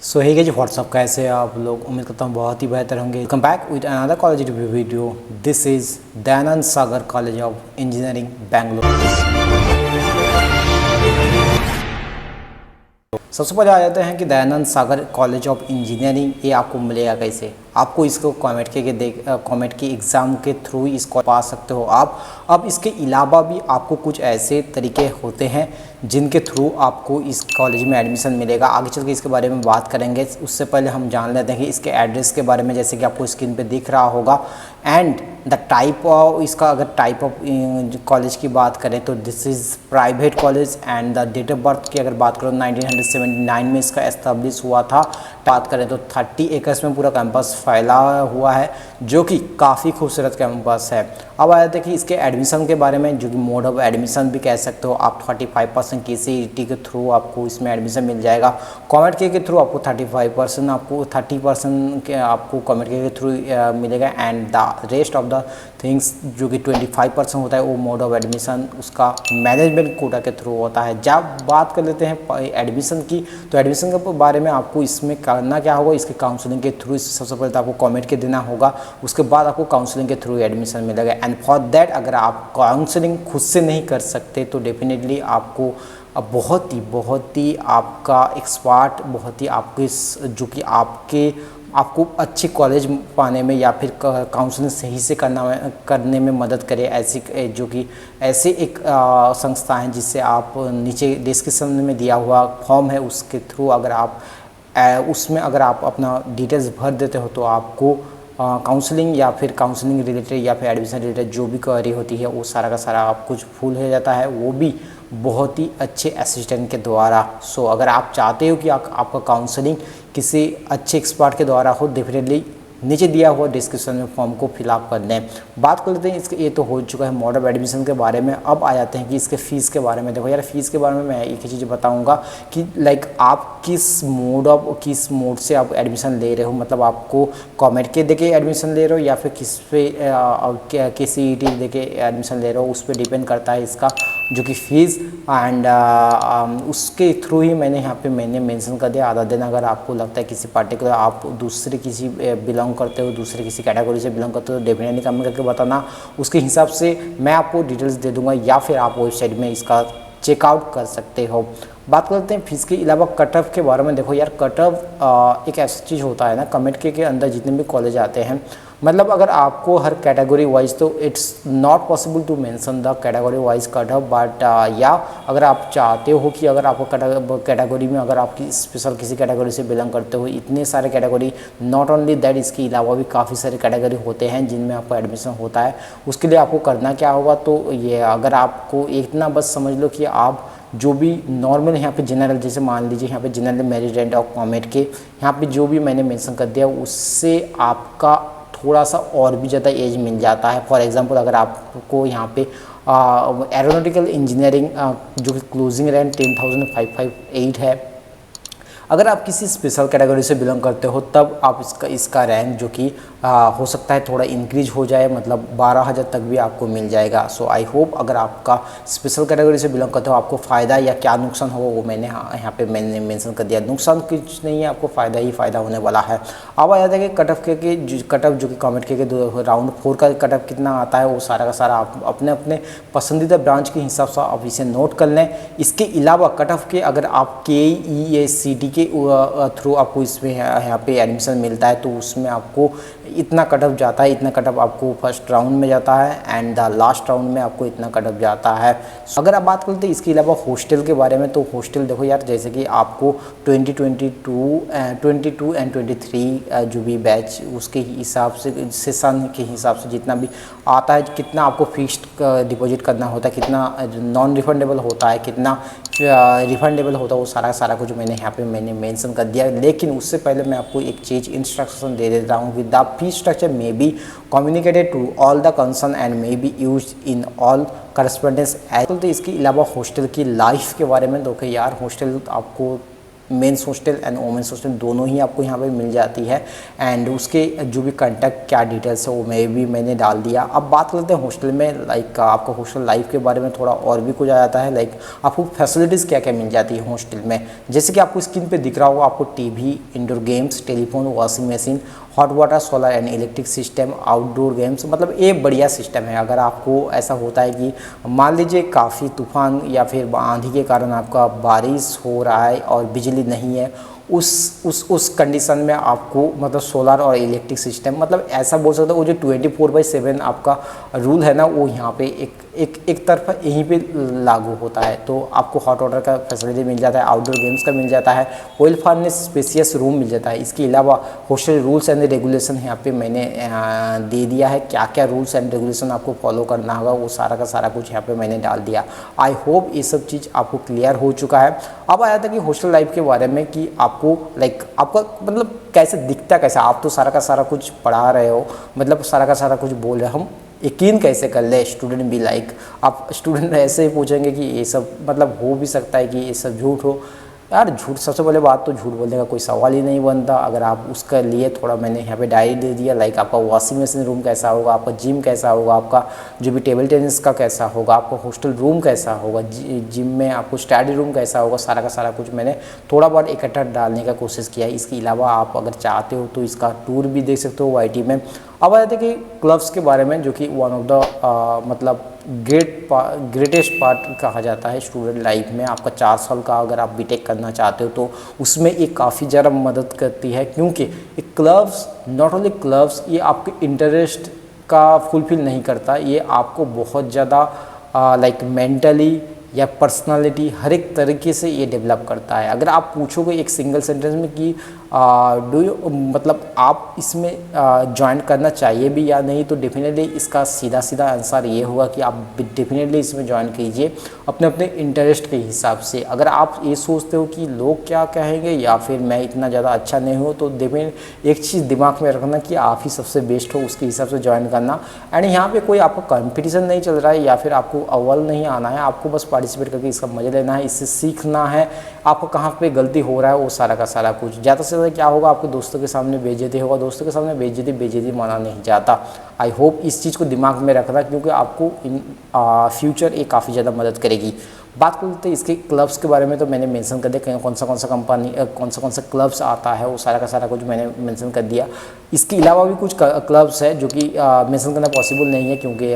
सो hey guys what's up, कैसे हैं आप लोग। उम्मीद करता हूँ बहुत ही बेहतर होंगे। Welcome back with another college review video. This is Dayanand Sagar college of engineering Bengaluru. सबसे पहले आ जाते हैं कि दयानंद सागर कॉलेज ऑफ इंजीनियरिंग ये आपको मिलेगा कैसे। आपको इसको कॉमेट के एग्ज़ाम के थ्रू इसको पा सकते हो आप। अब इसके अलावा भी आपको कुछ ऐसे तरीके होते हैं जिनके थ्रू आपको इस कॉलेज में एडमिशन मिलेगा। आगे चल के इसके बारे में बात करेंगे। उससे पहले हम जान लेते हैं कि इसके एड्रेस के बारे में, जैसे कि आपको स्क्रीन पे दिख रहा होगा। एंड द टाइप ऑफ इसका, अगर टाइप ऑफ कॉलेज की बात करें तो this is private college. And the date of birth की अगर बात करो 1979 में इसका एस्टेब्लिश हुआ था। बात करें तो 30 एकर्स में पूरा कैंपस फैला हुआ है, जो कि काफ़ी खूबसूरत कैंपस है। अब आ जाते हैं कि इसके एडमिशन के बारे में, जो कि मोड ऑफ एडमिशन भी कह सकते हो आप। 35% KCET के थ्रू आपको इसमें एडमिशन मिल जाएगा। कॉमेट के थ्रू आपको 35%, आपको 30% के आपको कॉमेट के थ्रू मिलेगा। And the rest of the things जो कि 25% होता है वो मोड ऑफ एडमिशन उसका मैनेजमेंट कोटा के थ्रू होता है। जब बात कर लेते हैं एडमिशन की, तो एडमिशन के बारे में आपको इसमें करना क्या होगा, इसके काउंसलिंग के थ्रू। सबसे पहले तो आपको कॉमेट के देना होगा, उसके बाद आपको काउंसलिंग के थ्रू एडमिशन मिलेगा। एंड फॉर दैट अगर आप काउंसलिंग खुद से नहीं कर सकते तो डेफिनेटली आपको बहुत ही आपका एक्सपर्ट, बहुत ही आपके जो कि आपको अच्छे कॉलेज पाने में या फिर काउंसलिंग सही से करने में मदद करे, ऐसी जो कि ऐसे एक संस्था है जिससे आप नीचे डिस्क्रिप्शन में दिया हुआ फॉर्म है उसके थ्रू अगर आप उसमें अगर आप अपना डिटेल्स भर देते हो तो आपको काउंसलिंग या फिर काउंसलिंग रिलेटेड या फिर एडमिशन रिलेटेड जो भी क्वेरी होती है वो सारा का सारा आप कुछ फुल हो जाता है, वो भी बहुत ही अच्छे असिस्टेंट के द्वारा। सो अगर आप चाहते हो कि आपका काउंसलिंग किसी अच्छे एक्सपर्ट के द्वारा हो, डेफिनेटली नीचे दिया हुआ डिस्क्रिप्शन में फॉर्म को फिलअप कर लें। बात कर लेते हैं इसके, ये तो हो चुका है मोड ऑफ एडमिशन के बारे में। अब आ जाते हैं कि इसके फ़ीस के बारे में। देखो यार, फ़ीस के बारे में मैं एक ही चीज़ बताऊंगा कि लाइक आप किस मोड से आप एडमिशन ले रहे हो। मतलब आपको कॉमेट के देके एडमिशन ले रहे हो या फिर किस पे KCET देके एडमिशन ले रहे हो, उस पर डिपेंड करता है इसका जो कि फ़ीस। एंड उसके थ्रू ही मैंने मेंशन कर दिया। आधा दिन अगर आपको लगता है किसी पार्टिकुलर आप दूसरे किसी बिलोंग करते हो, दूसरे किसी कैटेगरी से बिलोंग करते हो, तो डेफिनेटली कमेंट करके बताना। उसके हिसाब से मैं आपको डिटेल्स दे दूंगा या फिर आप वेबसाइट में इसका चेकआउट कर सकते हो। बात करते हैं फीस के अलावा कट ऑफ के बारे में। देखो यार, कट ऑफ एक ऐसी चीज़ होता है ना, कमेट के अंदर जितने भी कॉलेज आते हैं, मतलब अगर आपको हर कैटेगरी वाइज, तो it's not possible to mention the category wise cut off, but या अगर आप चाहते हो कि अगर आपको कैटेगरी में अगर आपकी स्पेशल किसी कैटेगरी से बिलोंग करते हो, इतने सारे कैटेगरी, नॉट ओनली दैट, इसके अलावा भी काफ़ी सारे कैटेगरी होते हैं जिनमें आपको एडमिशन होता है। उसके लिए आपको करना क्या होगा, तो ये अगर आपको इतना बस समझ लो कि आप जो भी नॉर्मल यहाँ पे जनरल, जैसे मान लीजिए यहाँ पे general merit rank of comet के यहाँ पे जो भी मैंने मेंशन कर दिया, उससे आपका थोड़ा सा और भी ज़्यादा एज मिल जाता है। फॉर एग्जांपल अगर आपको यहाँ पे एरोनॉटिकल इंजीनियरिंग जो कि क्लोजिंग रैंक 10,558 है, अगर आप किसी स्पेशल कैटेगरी से बिलोंग करते हो तब आप इसका रैंक जो कि हो सकता है थोड़ा इंक्रीज हो जाए, मतलब 12,000 तक भी आपको मिल जाएगा। सो आई होप अगर आपका स्पेशल कैटेगरी से बिलोंग करते हो आपको फ़ायदा या क्या नुकसान होगा वो मैंने यहाँ पे मेंशन कर दिया। नुकसान कुछ नहीं है, आपको फ़ायदा ही फ़ायदा होने वाला है। अब आ जाता है कि कट ऑफ जो कि कॉमेट के राउंड 4 का कट ऑफ कितना आता है, वो सारा का सारा आप अपने पसंदीदा ब्रांच के हिसाब से आप इसे नोट कर लें। इसके अलावा कट ऑफ के अगर आप KECT के थ्रू आपको इसमें यहाँ पे एडमिशन मिलता है तो उसमें आपको इतना कट ऑफ जाता है, इतना कट ऑफ आपको फर्स्ट राउंड में जाता है एंड द लास्ट राउंड में आपको इतना कट ऑफ जाता है। अगर आप बात करते हैं इसके अलावा हॉस्टल के बारे में, तो हॉस्टल देखो यार, जैसे कि आपको 2022 एंड 23 जो भी बैच उसके हिसाब से सेशन के हिसाब से जितना भी आता है, कितना आपको फिक्स्ड डिपॉजिट करना होता है, कितना नॉन रिफंडेबल होता है, कितना रिफंडेबल होता है, वो सारा कुछ मैंने मेंशन कर दिया। लेकिन उससे पहले मैं आपको एक चीज़ इंस्ट्रक्शन दे देता हूँ। With the fee structure may be communicated to all the concern and may be use in all correspondence. तो इसके अलावा हॉस्टल की लाइफ के बारे में देखो यार, हॉस्टल आपको men's hostel and women's hostel दोनों ही आपको यहाँ पे मिल जाती है। एंड उसके जो भी कॉन्टैक्ट क्या डिटेल्स है वो मैंने डाल दिया। अब बात करते हैं हॉस्टल में, लाइक आपको हॉस्टल लाइफ के बारे में थोड़ा और भी कुछ आ जाता है। लाइक आपको फैसिलिटीज़ क्या क्या मिल जाती है हॉस्टल में, जैसे कि आपको स्क्रीन पे दिख रहा होगा, आपको TV, indoor games, telephone, washing machine, hot water, solar and electric system, outdoor games, मतलब ये बढ़िया सिस्टम है। अगर आपको ऐसा होता है कि मान लीजिए काफ़ी तूफान या फिर आंधी के कारण आपका बारिश हो रहा है और बिजली नहीं है, उस कंडीशन में आपको मतलब सोलर और इलेक्ट्रिक सिस्टम, मतलब ऐसा बोल सकते हो वो जो 24/7 आपका रूल है ना, वो यहाँ पे एक तरफा यहीं पे लागू होता है। तो आपको हॉट वाटर का फैसिलिटी मिल जाता है, आउटडोर गेम्स का मिल जाता है, वेल फर्निश्ड स्पेसियस रूम मिल जाता है। इसके अलावा हॉस्टल रूल्स एंड रेगुलेशन यहाँ पे मैंने दे दिया है, क्या क्या रूल्स एंड रेगुलेशन आपको फॉलो करना होगा वो सारा का सारा कुछ यहाँ पे मैंने डाल दिया। आई होप ये सब चीज़ आपको क्लियर हो चुका है। अब आया था कि हॉस्टल लाइफ के बारे में कि आपको लाइक आपका मतलब कैसे दिखता कैसा, आप तो सारा का सारा कुछ पढ़ा रहे हो, मतलब सारा का सारा कुछ बोल रहे हो, हम यकीन कैसे कर ले स्टूडेंट भी, लाइक आप स्टूडेंट ऐसे ही पूछेंगे कि ये सब मतलब हो भी सकता है कि ये सब झूठ हो। यार झूठ, सबसे पहले बात तो झूठ बोलने का कोई सवाल ही नहीं बनता। अगर आप उसके लिए थोड़ा मैंने यहाँ पे डायरी दे दिया, लाइक आपका वॉशिंग मशीन रूम कैसा होगा, आपका जिम कैसा होगा, आपका जो भी टेबल टेनिस का कैसा होगा, आपका हॉस्टल रूम कैसा होगा, जिम में आपको स्टडी रूम कैसा होगा, सारा का सारा कुछ मैंने थोड़ा बहुत इकट्ठा डालने का कोशिश किया है। इसके अलावा आप अगर चाहते हो तो इसका टूर भी देख सकते हो YT में। अब आते हैं कि क्लब्स के बारे में, जो कि वन ऑफ द मतलब ग्रेटेस्ट पार्ट कहा जाता है स्टूडेंट लाइफ में। आपका 4 साल का अगर आप बीटेक करना चाहते हो तो उसमें ये काफ़ी ज़्यादा मदद करती है, क्योंकि ये क्लब्स, नॉट ओनली क्लब्स, ये आपके इंटरेस्ट का फुलफिल नहीं करता, ये आपको बहुत ज़्यादा लाइक मेंटली या पर्सनालिटी हर एक तरीके से ये डेवलप करता है। अगर आप पूछोगे एक सिंगल सेंटेंस में कि डू यू मतलब आप इसमें ज्वाइन करना चाहिए भी या नहीं, तो डेफिनेटली इसका सीधा सीधा आंसर ये होगा कि आप डेफिनेटली इसमें ज्वाइन कीजिए अपने अपने इंटरेस्ट के हिसाब से। अगर आप ये सोचते हो कि लोग क्या कहेंगे या फिर मैं इतना ज़्यादा अच्छा नहीं हूँ, तो डेफिनेटली एक चीज़ दिमाग में रखना कि आप ही सबसे बेस्ट हो, उसके हिसाब से ज्वाइन करना। एंड यहाँ पे कोई आपका कंपटीशन नहीं चल रहा है या फिर आपको अव्वल नहीं आना है, आपको बस पार्टिसिपेट करके इसका मजा लेना है, इससे सीखना है आपको कहाँ पे गलती हो रहा है, वो सारा का सारा कुछ। ज़्यादा से ज़्यादा क्या होगा, आपके दोस्तों के सामने बेइज्जती होगा, दोस्तों के सामने बेइज्जती माना नहीं जाता। आई होप इस चीज़ को दिमाग में रखना, क्योंकि आपको इन फ्यूचर ये काफ़ी ज़्यादा मदद करेगी। बात करते हैं इसके क्लब्स के बारे में, तो मैंने मेंशन कर दिया कौन सा कंपनी कौन सा क्लब्स आता है, वो सारा का सारा कुछ मैंने मेंशन कर दिया। इसके अलावा भी कुछ क्लब्स है जो कि मेंशन करना पॉसिबल नहीं है, क्योंकि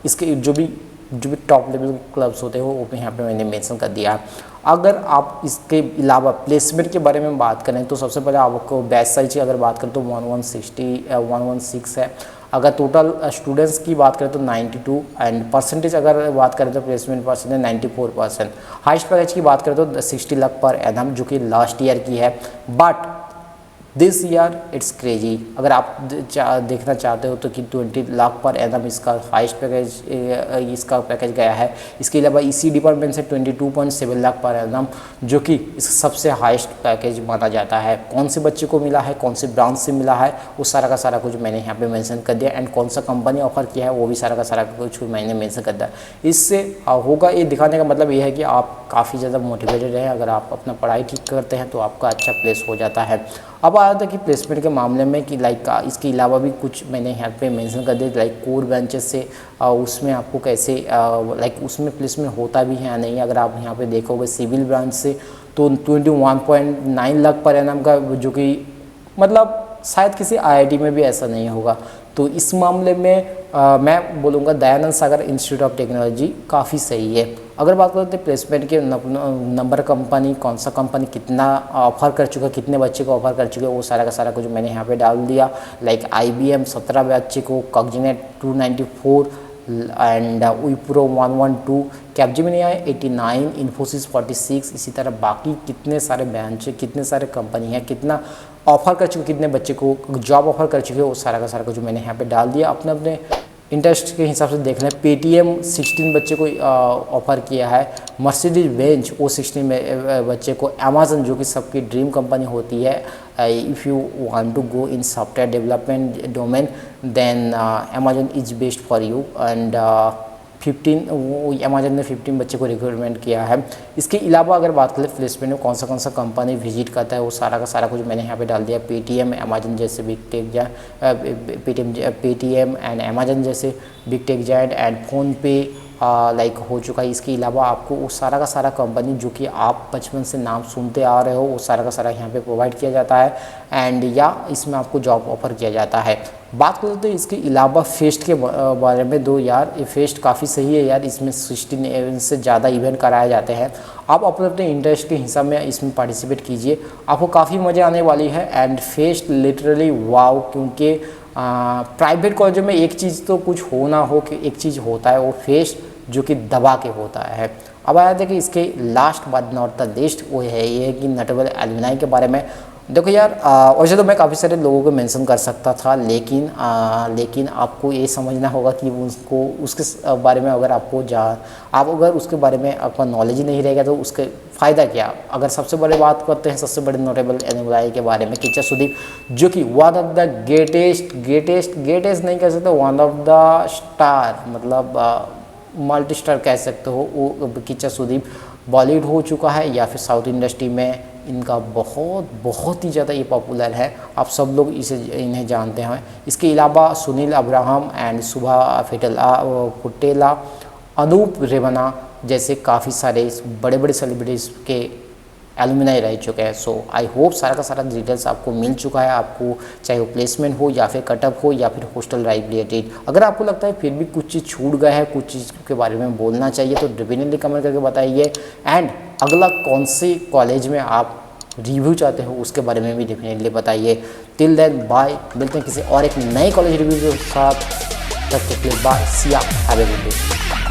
इसके जो भी टॉप लेवल के क्लब्स होते हैं वो यहाँ पे मैंने मेंशन कर दिया। अगर आप इसके अलावा प्लेसमेंट के बारे में बात करें तो सबसे पहले आपको बैच साइज की अगर बात करें तो 116 है। अगर टोटल स्टूडेंट्स की बात करें तो 92, एंड परसेंटेज अगर बात करें तो प्लेसमेंट परसेंटेज 94%। हाइस्ट पैकेज की बात करें तो 60 लाख पर एनम, जो कि लास्ट ईयर की है। But this year it's crazy, अगर आप देखना चाहते हो तो कि 20 लाख पर एनम इसका हाइस्ट पैकेज इसका पैकेज गया है। इसके अलावा इसी डिपार्टमेंट से 22.7 लाख पर एनम, जो कि इसका सबसे हाईएस्ट पैकेज माना जाता है। कौन से बच्चे को मिला है, कौन से ब्रांच से मिला है, वो सारा का सारा कुछ मैंने यहाँ पे मेंशन कर दिया। एंड कौन सा कंपनी ऑफर किया है वो भी सारा का सारा कुछ मैंने मेंशन कर दिया। इससे होगा ये दिखाने का मतलब ये है कि आप काफ़ी ज़्यादा मोटिवेटेड हैं। अगर आप अपना पढ़ाई ठीक करते हैं तो आपका अच्छा प्लेस हो जाता है। अब आया था कि प्लेसमेंट के मामले में कि लाइक इसके अलावा भी कुछ मैंने यहाँ पे मेंशन कर दिया, लाइक कोर ब्रांचेस से उसमें आपको कैसे लाइक उसमें प्लेसमेंट होता भी है या नहीं। अगर आप यहाँ पे देखोगे सिविल ब्रांच से तो 21.9 लाख पर एनम का, जो कि मतलब शायद किसी IIT में भी ऐसा नहीं होगा। तो इस मामले में मैं बोलूँगा दयानंद सागर इंस्टीट्यूट ऑफ टेक्नोलॉजी काफ़ी सही है। अगर बात करते हैं प्लेसमेंट के नंबर, कंपनी कौन सा कंपनी कितना ऑफर कर चुका है, कितने बच्चे को ऑफर कर चुके हैं, वो सारा का सारा कुछ मैंने यहाँ पे डाल दिया। लाइक IBM 17 बच्चे को, Cognizant 294 and Wipro 112, Capgemini 89, Infosys 46। इसी तरह बाकी कितने सारे ब्रांच, कितने सारे कंपनी हैं, कितना ऑफर कर चुके, कितने बच्चे को जॉब ऑफर कर चुके हैं, वो सारा का सारा कुछ मैंने यहाँ पे डाल दिया। अपने अपने इंटरेस्ट के हिसाब से देख लें। पेटीएम 16 बच्चे को ऑफर किया है, मर्सिडीज बेंच वो 16 बच्चे को, अमेजन जो कि सबकी ड्रीम कंपनी होती है, if you want to go in software development domain then Amazon is best for you. And 15 वो अमेजन ने 15 बच्चे को रिक्रूटमेंट किया है। इसके अलावा अगर बात करें प्लेसमेंट में कौन सा कंपनी विजिट करता है वो सारा का सारा कुछ मैंने यहाँ पे डाल दिया। पेटीएम, अमेजन जैसे big tech Paytm and Amazon जैसे big tech giant and PhonePe like हो चुका है। इसके अलावा आपको वो सारा का सारा कंपनी जो कि आप बचपन से नाम सुनते आ रहे हो वो सारा का सारा यहाँ पे प्रोवाइड किया जाता है एंड या इसमें आपको जॉब ऑफर किया जाता है। बात करें तो इसके अलावा फेस्ट के बारे में दो यार, ये फेस्ट काफ़ी सही है यार, इसमें 16 इवेंट से ज़्यादा इवेंट कराए जाते हैं। आप अपने अपने इंटरेस्ट के हिसाब में इसमें पार्टिसिपेट कीजिए, आपको काफ़ी मज़ा आने वाली है। एंड फेस्ट लिटरली वाव, क्योंकि प्राइवेट कॉलेजों में एक चीज़ तो कुछ हो ना हो कि एक चीज़ होता है वो फेस्ट जो कि दबा के होता है। अब आया था कि इसके last but not the least वो है ये कि नोटेबल एलुमनाई के बारे में। देखो यार वैसे तो मैं काफ़ी सारे लोगों को मेंशन कर सकता था, लेकिन आपको ये समझना होगा कि उसको उसके बारे में अगर आप अगर उसके बारे में आपका नॉलेज ही नहीं रहेगा तो उसके फ़ायदा क्या। अगर सबसे बड़ी बात करते हैं सबसे बड़े नोटेबल एलुमनाई के बारे में, किच्चा सुदीप जो कि वन ऑफ द ग्रेटेस्ट नहीं कह सकते, वन ऑफ द स्टार मतलब मल्टी स्टार कह सकते हो वो किच्चा सुदीप बॉलीवुड हो चुका है या फिर साउथ इंडस्ट्री में इनका बहुत ही ज़्यादा ये पॉपुलर है, आप सब लोग इन्हें जानते हैं। इसके अलावा सुनील अब्राहम एंड सुभा फुटेला, अनूप रेवना जैसे काफ़ी सारे बड़े बड़े सेलिब्रिटीज़ के एलुमनाई रह चुके हैं। सो आई होप सारा का सारा डिटेल्स आपको मिल चुका है, आपको चाहे वो प्लेसमेंट हो या फिर कटअप हो या फिर हॉस्टल ड्राइव रिलेटेड। अगर आपको लगता है फिर भी कुछ चीज़ छूट गया है, कुछ चीज़ के बारे में बोलना चाहिए तो डेफिनेटली कमेंट करके बताइए। एंड अगला कौन से कॉलेज में आप रिव्यू चाहते हो उसके बारे में भी डेफिनेटली बताइए। टिल देन बाय, मिलते हैं किसी और एक नए कॉलेज रिव्यू के साथ। तब तक के लिए बाय, सी या, हैव अ गुड डे।